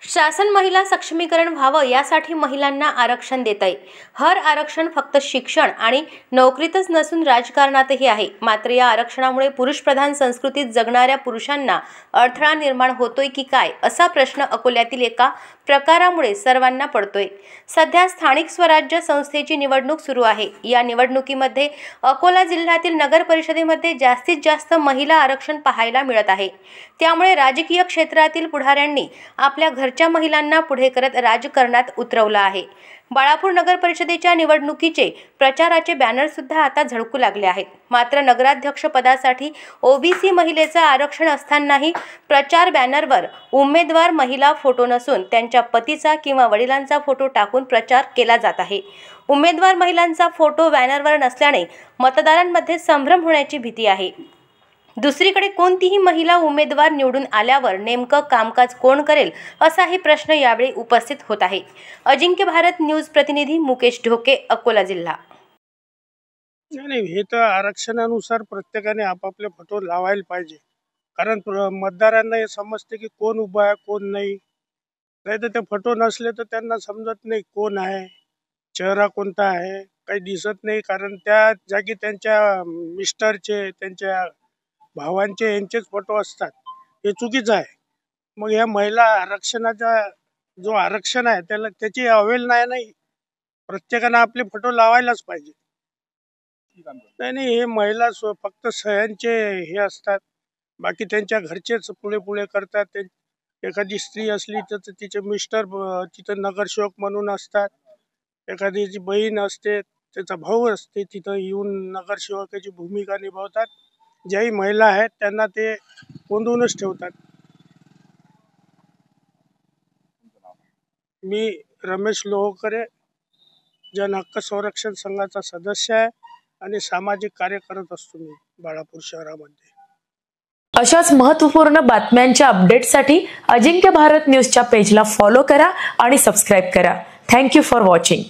शासन महिला सक्षमीकरण व्हावं यासाठी महिलांना आरक्षण देत आहे। हर आरक्षण फक्त शिक्षण आणि नोकरीतच नसून राजकारणातही आहे। मात्र या आरक्षणामुळे पुरुषप्रधान संस्कृतीत जगणाऱ्या पुरुषांना अडथळा निर्माण होतोय की काय, असा प्रश्न अकोल्यातील एका प्रकारामुळे सर्वांना पडतोय। सध्या स्थानिक स्वराज्य संस्थेची निवडणूक सुरू आहे। या निवडणुकीमध्ये अकोला जिल्ह्यातील नगर परिषदेमध्ये जास्तीत जास्त महिला आरक्षण पाहायला मिळत आहे। त्यामुळे राजकीय क्षेत्रातील पुढाऱ्यांनी आपल्या घरच्या महिलांना पुढे करत राजकारणात उतरवलं आहे। बाळापूर नगर परिषदेच्या निवडणुकीचे प्रचाराचे बॅनर सुद्धा आता झळकू लागले आहेत। मात्र नगराध्यक्ष पदासाठी ओबीसी महिलेचं आरक्षण असतानाही प्रचार बॅनरवर उमेदवार महिला फोटो नसून त्यांच्या पतीचा किंवा वडिलांचा फोटो टाकून प्रचार केला जात आहे। उमेदवार महिलांचा फोटो बॅनरवर नसल्याने मतदारांमध्ये संभ्रम होण्याची भीती आहे। दुसरीकडे कोणतीही महिला उमेदवार निवडून आल्यावर नेमकं कामकाज कोण करेल, असाही प्रश्न यावेळी उपस्थित होत आहे। अजिंक्य भारत न्यूज प्रतिनिधी मुकेश ढोके, अकोला जिल्हा। नाही, हे तर आरक्षणानुसार प्रत्येकाने आपापले फोटो लावायला पाहिजे, कारण मतदारांना हे समजते की कोण उभा आहे कोण नाही। नाही तर ते फोटो नसले तर त्यांना समजत नाही कोण आहे, चेहरा कोणता आहे, काही दिसत नाही। कारण त्या जागी त्यांच्या मिस्टरचे, त्यांच्या भावांचे यांचेच फोटो असतात, हे चुकीचं आहे। मग या महिला आरक्षणाचा जो आरक्षण आहे त्याची अवहेलना नाही, प्रत्येकाने आपले फोटो लावायलाच पाहिजे। नाही, हे महिला फक्त सह्यांचे हे असतात, बाकी त्यांच्या घरचेच पुढे करतात। एखादी स्त्री असली तर तिचे मिस्टर तिथं नगरसेवक म्हणून असतात, एखादीची बहीण असते, त्याचा भाऊ असते, तिथं येऊन नगरसेवकाची भूमिका निभावतात। ज्याही महिला आहेत त्यांना ते कोंडूनच ठेवतात। मी रमेश लोहकरे, जन हक्क संरक्षण संघाचा सदस्य आहे आणि सामाजिक कार्य करत असतो मी बाळापूर शहरामध्ये। अशाच महत्त्वपूर्ण बातम्यांच्या अपडेटसाठी अजिंक्य भारत न्यूजच्या पेजला फॉलो करा आणि सबस्क्राइब करा। Thank you for watching.